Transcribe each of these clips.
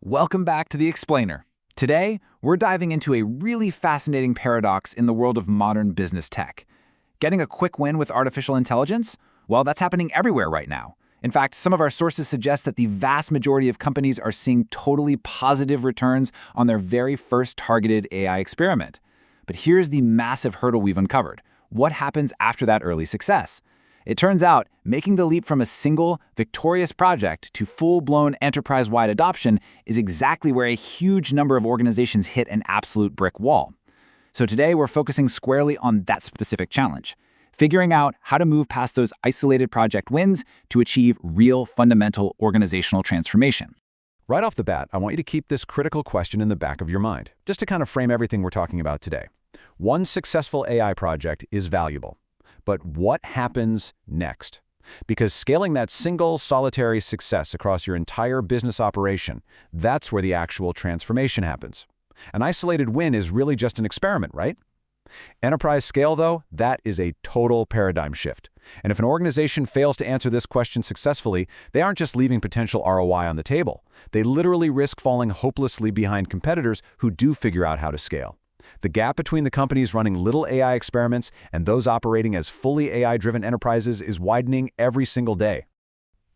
Welcome back to The Explainer. Today, we're diving into a really fascinating paradox in the world of modern business tech. Getting a quick win with artificial intelligence? Well, that's happening everywhere right now. In fact, some of our sources suggest that the vast majority of companies are seeing totally positive returns on their very first targeted AI experiment. But here's the massive hurdle we've uncovered. What happens after that early success? It turns out, making the leap from a single, victorious project to full-blown enterprise-wide adoption is exactly where a huge number of organizations hit an absolute brick wall. So today, we're focusing squarely on that specific challenge, figuring out how to move past those isolated project wins to achieve real, fundamental organizational transformation. Right off the bat, I want you to keep this critical question in the back of your mind, just to kind of frame everything we're talking about today. One successful AI project is valuable. But what happens next? Because scaling that single, solitary success across your entire business operation, that's where the actual transformation happens. An isolated win is really just an experiment, right? Enterprise scale, though, that is a total paradigm shift. And if an organization fails to answer this question successfully, they aren't just leaving potential ROI on the table. They literally risk falling hopelessly behind competitors who do figure out how to scale. The gap between the companies running little AI experiments and those operating as fully AI-driven enterprises is widening every single day.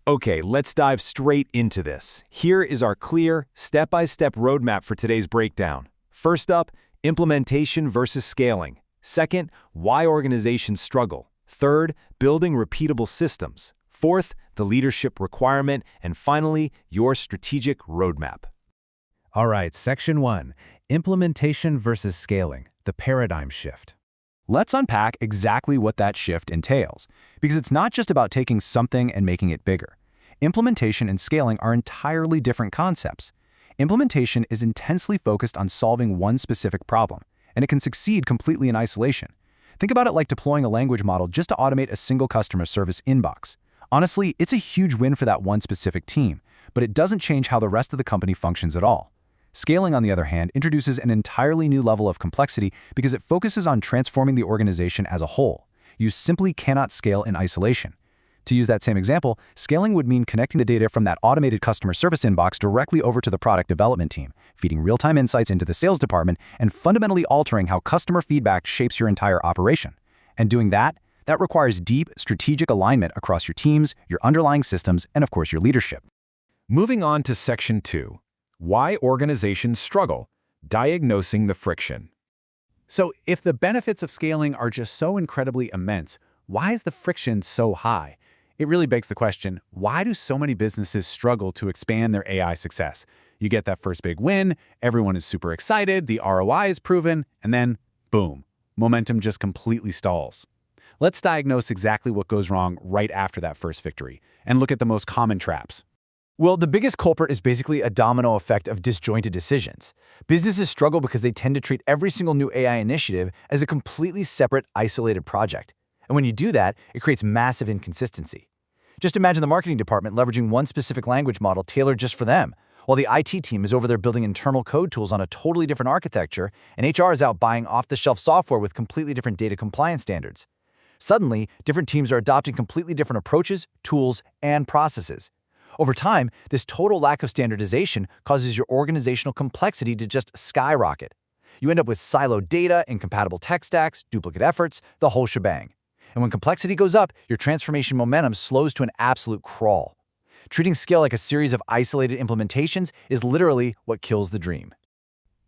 Okay, let's dive straight into this. Here is our clear, step-by-step roadmap for today's breakdown. First up, implementation versus scaling. Second, why organizations struggle. Third, building repeatable systems. Fourth, the leadership requirement. And finally, your strategic roadmap. All right, Section 1, Implementation versus Scaling, the Paradigm Shift. Let's unpack exactly what that shift entails, because it's not just about taking something and making it bigger. Implementation and scaling are entirely different concepts. Implementation is intensely focused on solving one specific problem, and it can succeed completely in isolation. Think about it like deploying a language model just to automate a single customer service inbox. Honestly, it's a huge win for that one specific team, but it doesn't change how the rest of the company functions at all. Scaling, on the other hand, introduces an entirely new level of complexity because it focuses on transforming the organization as a whole. You simply cannot scale in isolation. To use that same example, scaling would mean connecting the data from that automated customer service inbox directly over to the product development team, feeding real-time insights into the sales department, and fundamentally altering how customer feedback shapes your entire operation. And doing that requires deep, strategic alignment across your teams, your underlying systems, and of course your leadership. Moving on to Section 2. Why organizations struggle, diagnosing the friction. So if the benefits of scaling are just so incredibly immense, why is the friction so high? It really begs the question, why do so many businesses struggle to expand their AI success? You get that first big win, everyone is super excited, the ROI is proven, and then, boom, momentum just completely stalls. Let's diagnose exactly what goes wrong right after that first victory, and look at the most common traps. Well, the biggest culprit is basically a domino effect of disjointed decisions. Businesses struggle because they tend to treat every single new AI initiative as a completely separate, isolated project. And when you do that, it creates massive inconsistency. Just imagine the marketing department leveraging one specific language model tailored just for them, while the IT team is over there building internal code tools on a totally different architecture, and HR is out buying off-the-shelf software with completely different data compliance standards. Suddenly, different teams are adopting completely different approaches, tools, and processes. Over time, this total lack of standardization causes your organizational complexity to just skyrocket. You end up with siloed data, incompatible tech stacks, duplicate efforts, the whole shebang. And when complexity goes up, your transformation momentum slows to an absolute crawl. Treating scale like a series of isolated implementations is literally what kills the dream.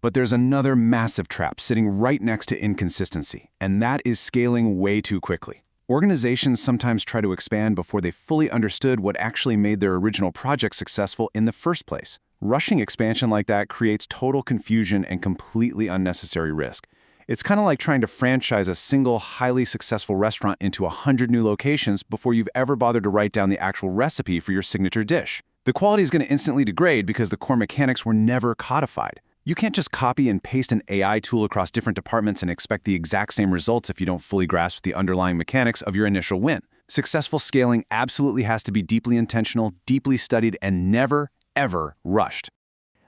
But there's another massive trap sitting right next to inconsistency, and that is scaling way too quickly. Organizations sometimes try to expand before they fully understood what actually made their original project successful in the first place. Rushing expansion like that creates total confusion and completely unnecessary risk. It's kind of like trying to franchise a single, highly successful restaurant into 100 new locations before you've ever bothered to write down the actual recipe for your signature dish. The quality is going to instantly degrade because the core mechanics were never codified. You can't just copy and paste an AI tool across different departments and expect the exact same results if you don't fully grasp the underlying mechanics of your initial win. Successful scaling absolutely has to be deeply intentional, deeply studied, and never, ever rushed.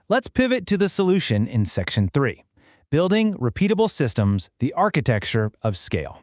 Let's pivot to the solution in Section 3, Building Repeatable Systems, the Architecture of Scale.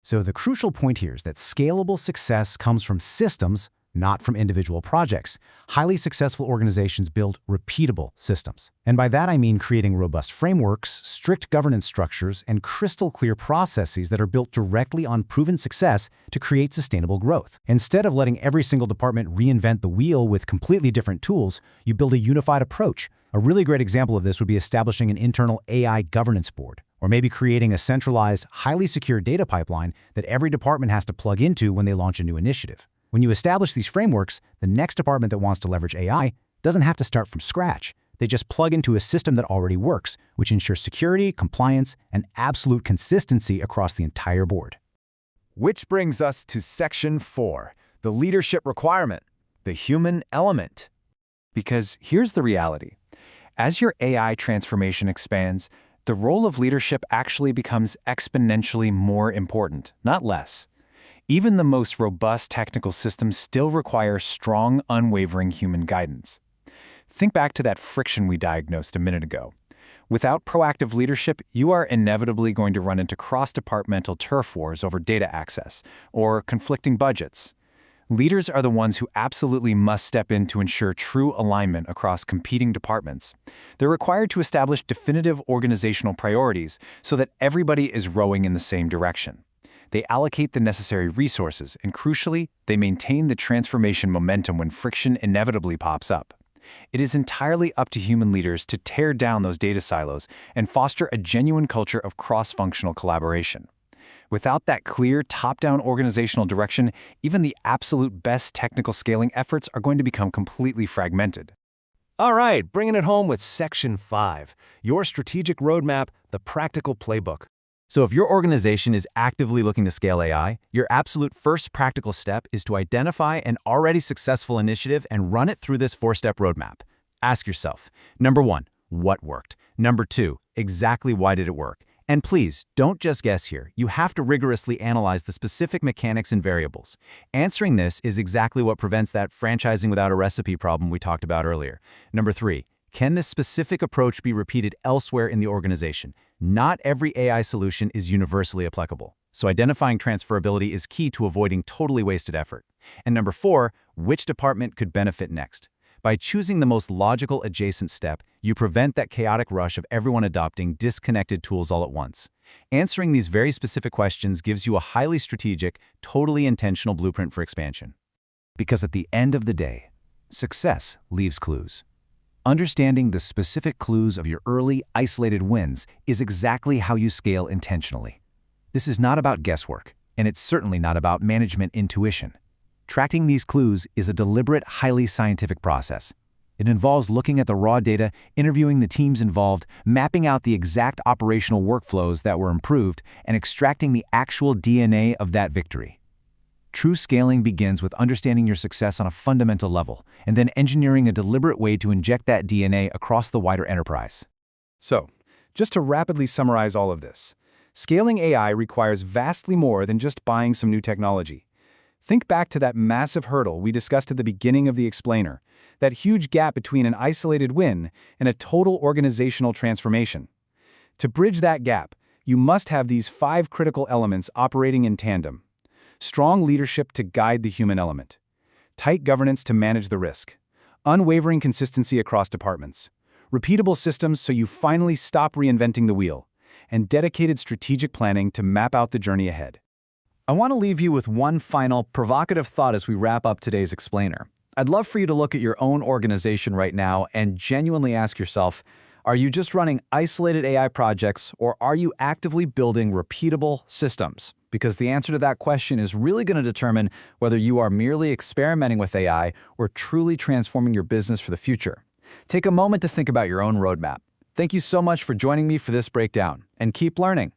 So the crucial point here is that scalable success comes from systems, not from individual projects. Highly successful organizations build repeatable systems. And by that I mean creating robust frameworks, strict governance structures, and crystal clear processes that are built directly on proven success to create sustainable growth. Instead of letting every single department reinvent the wheel with completely different tools, you build a unified approach. A really great example of this would be establishing an internal AI governance board, or maybe creating a centralized, highly secure data pipeline that every department has to plug into when they launch a new initiative. When you establish these frameworks, the next department that wants to leverage AI doesn't have to start from scratch. They just plug into a system that already works, which ensures security, compliance, and absolute consistency across the entire board. Which brings us to Section 4, the leadership requirement, the human element. Because here's the reality. As your AI transformation expands, the role of leadership actually becomes exponentially more important, not less. Even the most robust technical systems still require strong, unwavering human guidance. Think back to that friction we diagnosed a minute ago. Without proactive leadership, you are inevitably going to run into cross-departmental turf wars over data access or conflicting budgets. Leaders are the ones who absolutely must step in to ensure true alignment across competing departments. They're required to establish definitive organizational priorities so that everybody is rowing in the same direction. They allocate the necessary resources, and crucially, they maintain the transformation momentum when friction inevitably pops up. It is entirely up to human leaders to tear down those data silos and foster a genuine culture of cross-functional collaboration. Without that clear, top-down organizational direction, even the absolute best technical scaling efforts are going to become completely fragmented. All right, bringing it home with Section 5, your strategic roadmap, the practical playbook. So if your organization is actively looking to scale AI, your absolute first practical step is to identify an already successful initiative and run it through this 4-step roadmap. Ask yourself, number 1, what worked? Number 2, exactly why did it work? And please, don't just guess here. You have to rigorously analyze the specific mechanics and variables. Answering this is exactly what prevents that franchising without a recipe problem we talked about earlier. Number 3, can this specific approach be repeated elsewhere in the organization? Not every AI solution is universally applicable, so identifying transferability is key to avoiding totally wasted effort. And number 4, which department could benefit next? By choosing the most logical adjacent step, you prevent that chaotic rush of everyone adopting disconnected tools all at once. Answering these very specific questions gives you a highly strategic, totally intentional blueprint for expansion. Because at the end of the day, success leaves clues. Understanding the specific clues of your early, isolated wins is exactly how you scale intentionally. This is not about guesswork, and it's certainly not about management intuition. Tracking these clues is a deliberate, highly scientific process. It involves looking at the raw data, interviewing the teams involved, mapping out the exact operational workflows that were improved, and extracting the actual DNA of that victory. True scaling begins with understanding your success on a fundamental level, and then engineering a deliberate way to inject that DNA across the wider enterprise. So, just to rapidly summarize all of this, scaling AI requires vastly more than just buying some new technology. Think back to that massive hurdle we discussed at the beginning of the explainer, that huge gap between an isolated win and a total organizational transformation. To bridge that gap, you must have these 5 critical elements operating in tandem. Strong leadership to guide the human element. Tight governance to manage the risk. Unwavering consistency across departments. Repeatable systems so you finally stop reinventing the wheel. And dedicated strategic planning to map out the journey ahead. I want to leave you with one final provocative thought as we wrap up today's explainer. I'd love for you to look at your own organization right now and genuinely ask yourself, are you just running isolated AI projects, or are you actively building repeatable systems? Because the answer to that question is really going to determine whether you are merely experimenting with AI or truly transforming your business for the future. Take a moment to think about your own roadmap. Thank you so much for joining me for this breakdown, and keep learning.